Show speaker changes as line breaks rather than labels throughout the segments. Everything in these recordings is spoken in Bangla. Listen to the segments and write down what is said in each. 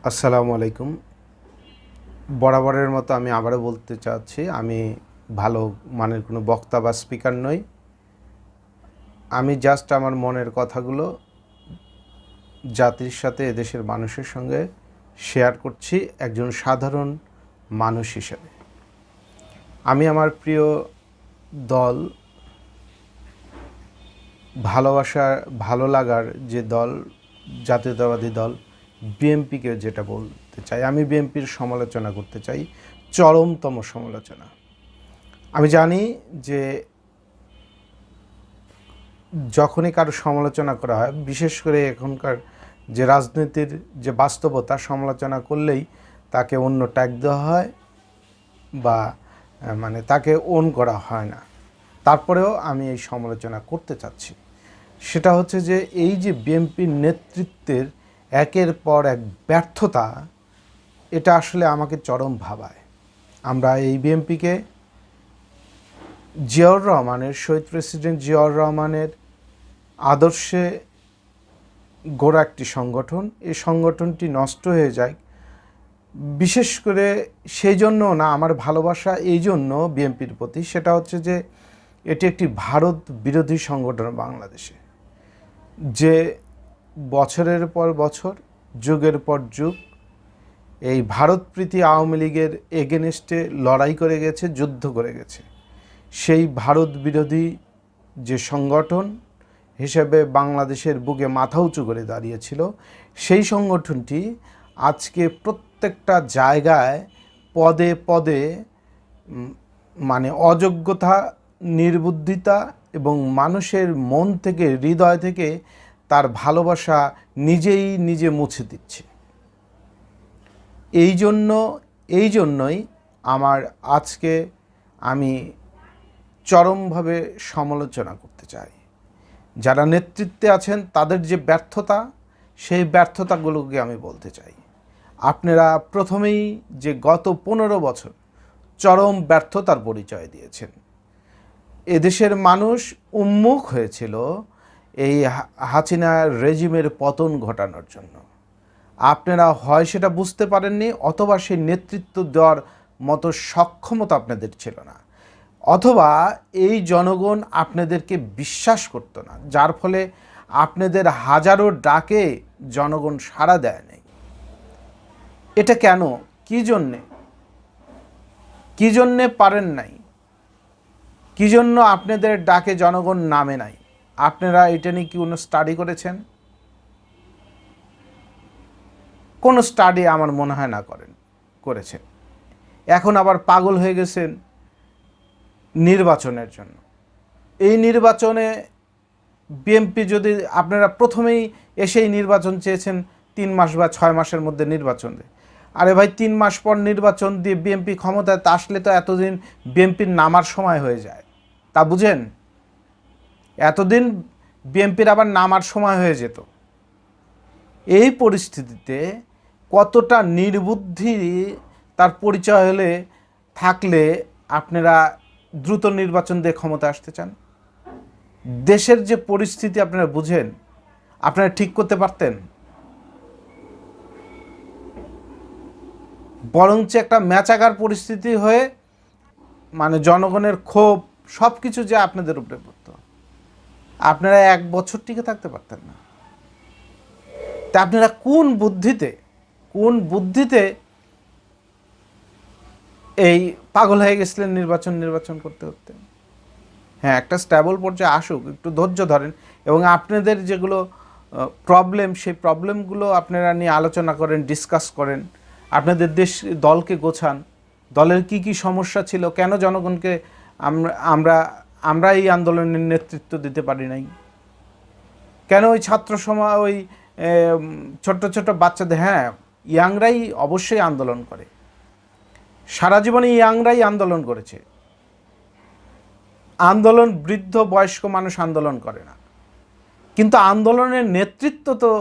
আসসালামু আলাইকুম। বরাবরের মতো আমি আবারও বলতে চাচ্ছি, আমি ভালো মানের কোনো বক্তা বা স্পিকার নই। আমি জাস্ট আমার মনের কথাগুলো জাতির সাথে, এদেশের মানুষের সঙ্গে শেয়ার করছি একজন সাধারণ মানুষ হিসেবে। আমি আমার প্রিয় দল, ভালোবাসার, ভালো লাগার যে দল, জাতীয়তাবাদী দল বিএনপিকে যেটা বলতে চাই, আমি বিএনপির সমালোচনা করতে চাই, চরমতম সমালোচনা। আমি জানি যে যখনই কারো সমালোচনা করা হয়, বিশেষ করে এখনকার যে রাজনীতির যে বাস্তবতা, সমালোচনা করলেই তাকে অন্য ট্যাগ দেওয়া হয় বা তাকে ওন করা হয় না। তারপরেও আমি এই সমালোচনা করতে চাচ্ছি। সেটা হচ্ছে যে এই যে বিএনপির নেতৃত্বের একের পর এক ব্যর্থতা, এটা আসলে আমাকে চরম ভাবায়। আমরা এই বিএনপিকে জিয়াউর রহমানের, শহীদ প্রেসিডেন্ট জিয়াউর রহমানের আদর্শে গড়া একটি সংগঠন, এই সংগঠনটি নষ্ট হয়ে যায় বিশেষ করে সেই জন্য না, আমার ভালোবাসা এই জন্য বিএনপির প্রতি, সেটা হচ্ছে যে এটি একটি ভারত বিরোধী সংগঠন বাংলাদেশে, যে বছরের পর বছর, যুগের পর যুগ এই ভারতপ্রীতি আওয়ামী লীগের এগেনস্টে লড়াই করে গেছে, যুদ্ধ করে গেছে। সেই ভারত বিরোধী যে সংগঠন হিসেবে বাংলাদেশের বুকে মাথা উঁচু করে দাঁড়িয়েছিল, সেই সংগঠনটি আজকে প্রত্যেকটা জায়গায় পদে পদে অযোগ্যতা, নির্বুদ্ধিতা এবং মানুষের মন থেকে, হৃদয় থেকে তার ভালোবাসা নিজে মুছে দিচ্ছে। এই জন্যই আজকে আমি চরমভাবে সমালোচনা করতে চাই। যারা নেতৃত্বে আছেন তাদের যে ব্যর্থতা, সেই ব্যর্থতাগুলোকে আমি বলতে চাই। আপনারা প্রথমেই যে গত 15 বছর চরম ব্যর্থতার পরিচয় দিয়েছেন। এদেশের মানুষ উন্মুখ হয়েছিল এই হাসিনা রেজিমের পতন ঘটানোর জন্য। আপনারা হয় সেটা বুঝতে পারেননি, অথবা সেই নেতৃত্ব দেওয়ার মতো সক্ষমতা আপনাদের ছিল না, অথবা এই জনগণ আপনাদেরকে বিশ্বাস করতো না, যার ফলে আপনাদের হাজারো ডাকে জনগণ সাড়া দেয় নাই। এটা কেন? কী জন্যে পারেন নাই? কী জন্য আপনাদের ডাকে জনগণ নামে নাই? আপনারা এটা নিয়ে কি কোনো স্টাডি করেছেন? কোনো স্টাডি আমার মনে হয় না করেছেন। এখন আবার পাগল হয়ে গেছেন নির্বাচনের জন্য। এই নির্বাচনে বিএনপি, যদি আপনারা প্রথমেই এসেই নির্বাচন চেয়েছেন, 3 মাস বা 6 মাসের মধ্যে নির্বাচন দেয়। আরে ভাই, 3 মাস পর নির্বাচন দিয়ে বিএনপি ক্ষমতায় আসলে তো এতদিন বিএনপির নামার সময় হয়ে যায়, তা বুঝেন? এতদিন বিএনপির আবার নামার সময় হয়ে যেত। এই পরিস্থিতিতে কতটা নির্বুদ্ধি তার পরিচয় থাকলে আপনারা দ্রুত নির্বাচন দিয়ে ক্ষমতা আসতে চান? দেশের যে পরিস্থিতি আপনারা বুঝেন, আপনারা ঠিক করতে পারতেন। বরঞ্চ একটা ম্যাচাকার পরিস্থিতি হয়ে জনগণের ক্ষোভ সব কিছু যে আপনাদের উপরে পড়তো, আপনারা 1 বছর টিকে থাকতে পারতেন না। তা আপনারা কোন বুদ্ধিতে এই পাগল হয়ে গেছিলেন নির্বাচন করতে করতে? হ্যাঁ, একটা স্ট্যাবল পর্যায়ে আসুক, একটু ধৈর্য ধরেন, এবং আপনাদের যেগুলো প্রবলেম, সেই প্রবলেমগুলো আপনারা নিয়ে আলোচনা করেন, ডিসকাস করেন, আপনাদের দলকে গোছান। দলের কি সমস্যা ছিল, কেন জনগণকে আমরা এই আন্দোলনের নেতৃত্ব দিতে পারি নাই, কেন ওই ওই ছোট্ট বাচ্চাদের, হ্যাঁ, ইয়াংরাই অবশ্যই আন্দোলন করে, সারা জীবনে ইয়াংরাই আন্দোলন করেছে। আন্দোলন বৃদ্ধ বয়স্ক মানুষ আন্দোলন করে না, কিন্তু আন্দোলনের নেতৃত্ব তো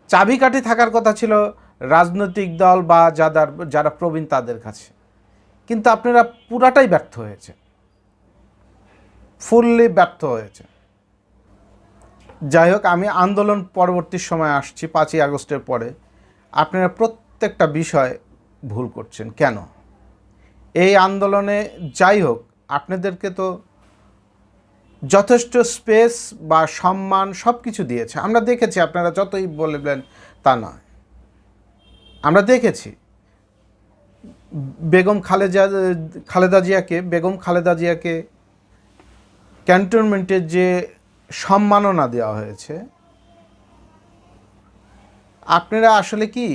চাবিকাঠি থাকার কথা ছিল রাজনৈতিক দল বা যারা প্রবীণ তাদের কাছে। কিন্তু আপনারা পুরাটাই ব্যর্থ হয়েছে, ফুললি ব্যর্থ হয়েছে। যাই হোক, আমি আন্দোলন পরবর্তী সময় আসছি, 5ই আগস্টের পরে আপনারা প্রত্যেকটা বিষয় ভুল করছেন। কেন? এই আন্দোলনে যাই হোক, আপনাদেরকে তো যথেষ্ট স্পেস বা সম্মান সব কিছু দিয়েছে। আমরা দেখেছি, আপনারা যতই বলবেন তা নয়, আমরা দেখেছি বেগম খালেদা জিয়াকে ক্যান্টনমেন্টের যে সম্মাননা দেওয়া হয়েছে, আপনারা আসলে কি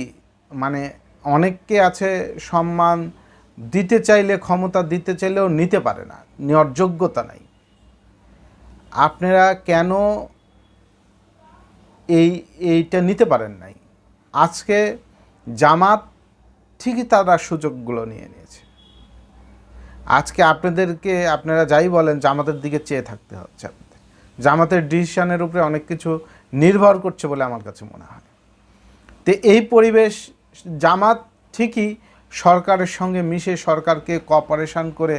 মানে অনেককে আছে সম্মান দিতে চাইলে, ক্ষমতা দিতে চাইলেও নিতে পারে না, নেওয়ার যোগ্যতা নাই। আপনারা কেন এইটা নিতে পারেন নাই? আজকে জামাত ঠিকই তারা সুযোগগুলো নিয়ে নিয়েছে। আজকে আপনারা যাই বলেন, জামাতের দিকে চেয়ে থাকতে হচ্ছে। জামাতের ডিসিশনের উপরে অনেক কিছু নির্ভর করছে বলে আমার কাছে মনে হয়। তো এই পরিবেশ, জামাত ঠিকই সরকারের সঙ্গে মিশে সরকারকে কোঅপারেশন করে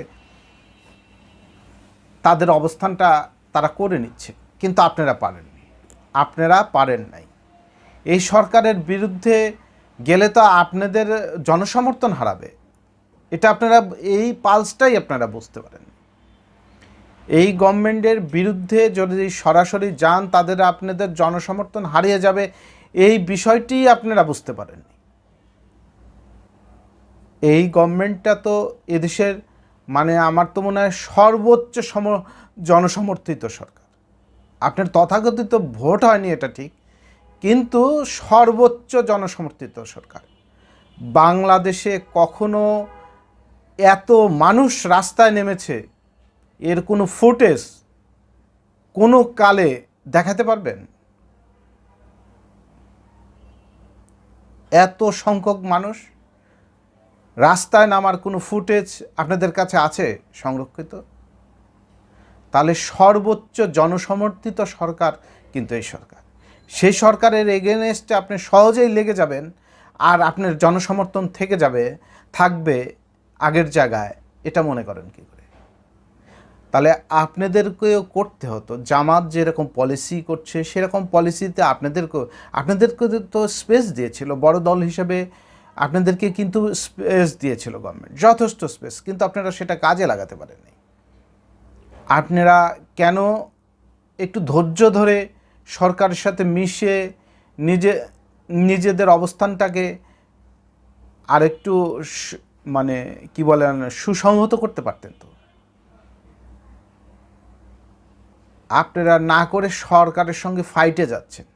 তাদের অবস্থানটা তারা করে নিচ্ছে, কিন্তু আপনারা পারেন নাই। এই সরকারের বিরুদ্ধে গেলে তো আপনাদের জনসমর্থন হারাবে। এটা আপনারা, এই পালসটাই আপনারা বুঝতে পারেন। এই গভর্নমেন্টের বিরুদ্ধে যদি সরাসরি যান, আপনাদের জনসমর্থন হারিয়ে যাবে, এই বিষয়টি আপনারা বুঝতে পারেননি। এই গভর্নমেন্টটা তো এদেশের আমার তো মনে হয় সর্বোচ্চ জনসমর্থিত সরকার। আপনার তথাকথিত ভোট হয়নি এটা ঠিক, কিন্তু সর্বোচ্চ জনসমর্থিত সরকার। বাংলাদেশে কখনো এত মানুষ রাস্তায় নেমেছে এর কোনো ফুটেজ কোনো কালে দেখাতে পারবেন? এত সংখ্যক মানুষ রাস্তায় নামার কোনো ফুটেজ আপনাদের কাছে আছে সংরক্ষিত? তাহলে সর্বোচ্চ জনসমর্থিত সরকার কিন্তু এই সরকার। সেই সরকারের এগেনস্টে আপনি সহজেই লেগে যাবেন, আর আপনার জনসমর্থন থাকবে আগের জায়গায়, এটা মনে করেন কি করে? তাহলে আপনাদেরকেও করতে হতো। জামাত যেরকম পলিসি করছে সেরকম পলিসিতে আপনাদেরকে তো স্পেস দিয়েছিল, বড় দল হিসেবে আপনাদেরকে কিন্তু স্পেস দিয়েছিল গভর্নমেন্ট, যথেষ্ট স্পেস, কিন্তু আপনারা সেটা কাজে লাগাতে পারেননি। আপনারা কেন একটু ধৈর্য ধরে সরকারের সাথে মিশে নিজেদের অবস্থানটাকে আরেকটু কি বলেন, সুসংহত করতে পারতেন? তো আপনারা না করে সরকারের সঙ্গে ফাইটে যাচ্ছেন।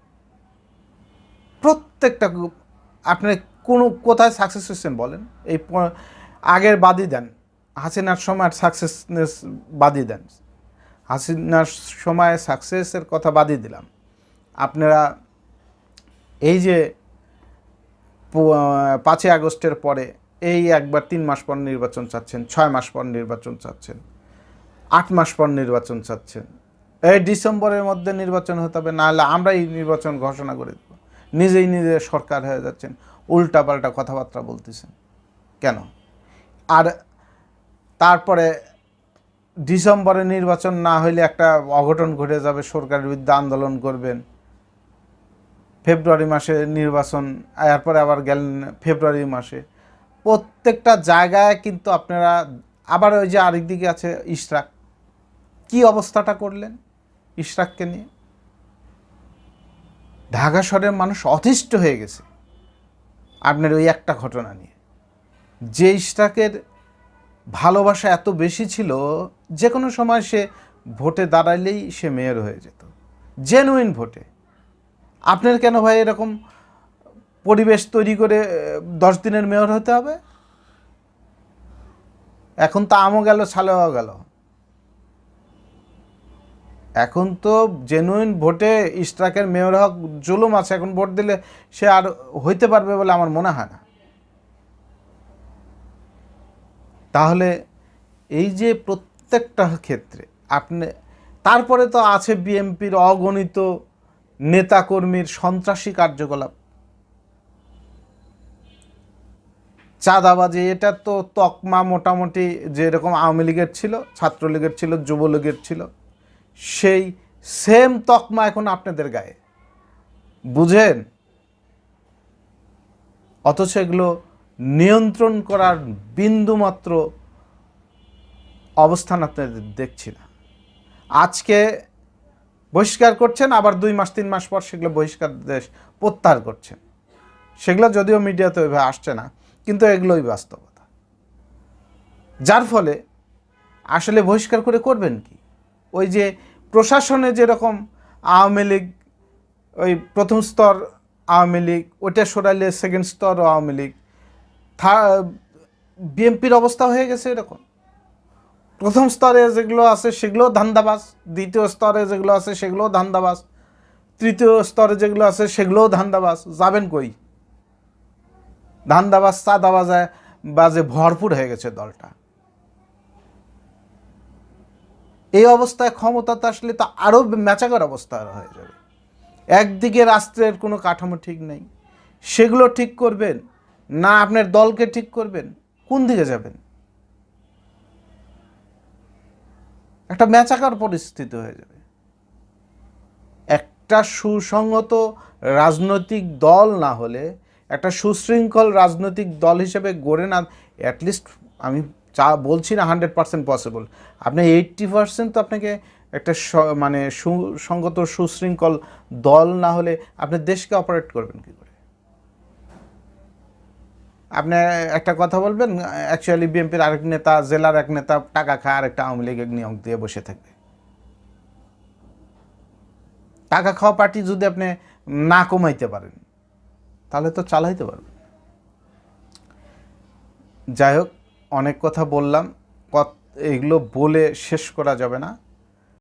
প্রত্যেকটা আপনারা কোথায় সাকসেস হচ্ছেন বলেন? এই আগের বাদই দেন, হাসিনার সময় সাকসেসনেস বাদই দেন, হাসিনার সময় সাকসেসের কথা বাদই দিলাম। আপনারা এই যে 5ই আগস্টের পরে এই একবার 3 মাস পর নির্বাচন চাচ্ছেন, 6 মাস পর নির্বাচন চাচ্ছেন, 8 মাস পর নির্বাচন চাচ্ছেন। এই ডিসেম্বরের মধ্যে নির্বাচন হতে হবে, নাহলে আমরাই নির্বাচন ঘোষণা করে দেব। নিজেই সরকার হয়ে যাচ্ছেন, উল্টাপাল্টা কথাবার্তা বলতেছেন কেন? আর তারপরে ডিসেম্বরে নির্বাচন না হইলে একটা অঘটন ঘটে যাবে, সরকারের বিরুদ্ধে আন্দোলন করবেন। ফেব্রুয়ারি মাসে নির্বাচন, এরপরে আবার গেলেন ফেব্রুয়ারি মাসে। প্রত্যেকটা জায়গায় কিন্তু আপনারা আবার ওই যে আরেকদিকে আছে ইশরাক, কি অবস্থাটা করলেন ইশরাককে নিয়ে? ঢাকা শহরের মানুষ অতিষ্ঠ হয়ে গেছে আপনার ওই একটা ঘটনা নিয়ে। যে ইশরাকের ভালোবাসা এত বেশি ছিল, যে কোনো সময় সে ভোটে দাঁড়াইলেই সে মেয়র হয়ে যেত, জেনুইন ভোটে। আপনার কেন ভাই এরকম পরিবেশ তৈরি করে 10 দিনের মেয়র হতে হবে? এখন তো আমও গেল, ছালেও গেল। এখন তো জেনুইন ভোটে ইশরাকের মেয়র হক জুলুম আছে। এখন ভোট দিলে সে আর হইতে পারবে বলে আমার মনে হয় না। তাহলে এই যে প্রত্যেকটা ক্ষেত্রে তারপরে তো আছে বিএনপির অগণিত নেতাকর্মীর সন্ত্রাসী কার্যকলাপ, চাঁদাবাজি। এটা তো তকমা মোটামুটি যেরকম আওয়ামী লীগের ছিল, ছাত্রলীগের ছিল, যুবলীগের ছিল, সেই সেম তকমা এখন আপনাদের গায়ে। বুঝেন? অথচ এগুলো নিয়ন্ত্রণ করার বিন্দুমাত্র অবস্থান আপনাদের দেখছি না। আজকে বহিষ্কার করছেন, আবার 2 মাস 3 মাস পর সেগুলো বহিষ্কার দেশ প্রত্যাহার করছেন। সেগুলো যদিও মিডিয়াতে ওইভাবে আসছে না, কিন্তু এগুলোই বাস্তবতা। যার ফলে আসলে বহিষ্কার করে করবেন কি? ওই যে প্রশাসনে যেরকম আওয়ামী লীগ, ওই প্রথম স্তর আওয়ামী লীগ, ওইটা সরাইলে সেকেন্ড স্তর আওয়ামী লীগ, বিএনপির অবস্থা হয়ে গেছে এরকম। প্রথম স্তরে যেগুলো আছে সেগুলোও ধান্দাবাজ, দ্বিতীয় স্তরে যেগুলো আছে সেগুলোও ধান্দাবাজ, তৃতীয় স্তরে যেগুলো আছে সেগুলোও ধান্দাবাজ। যাবেন কই? ধান্দাবাজ বাজে ভরপুর হয়ে গেছে দলটা। এই অবস্থায় ক্ষমতাতে আসলে তো আরও মেচাকার অবস্থা হয়ে যাবে। একদিকে রাষ্ট্রের কোনো কাঠামো ঠিক নেই, সেগুলো ঠিক করবেন না আপনার দলকে ঠিক করবেন? কোন দিকে যাবেন? একটা মেচাকার পরিস্থিতি হয়ে যাবে। একটা সুসংহত রাজনৈতিক দল না হলে, একটা সুশৃঙ্খল রাজনৈতিক দল হিসেবে গড়ে না, অ্যাটলিস্ট আমি বলছি না 100% পসিবল, আপনি 80% তো আপনাকে একটা মানে সুসংগত সুশৃঙ্খল দল না হলে আপনি দেশকে অপারেট করবেন কী করে? আপনি একটা কথা বলবেন, অ্যাকচুয়ালি বিএনপির আরেক নেতা, জেলার এক নেতা টাকা খায়, আরেকটা আওয়ামী লীগের নিয়োগ দিয়ে বসে থাকবে। টাকা খাওয়া পার্টি যদি আপনি না কমাইতে পারেন, তাহলে তো চালাইতে পারবেন। যাই হোক, অনেক কথা বললাম, এগুলো বলে শেষ করা যাবে না।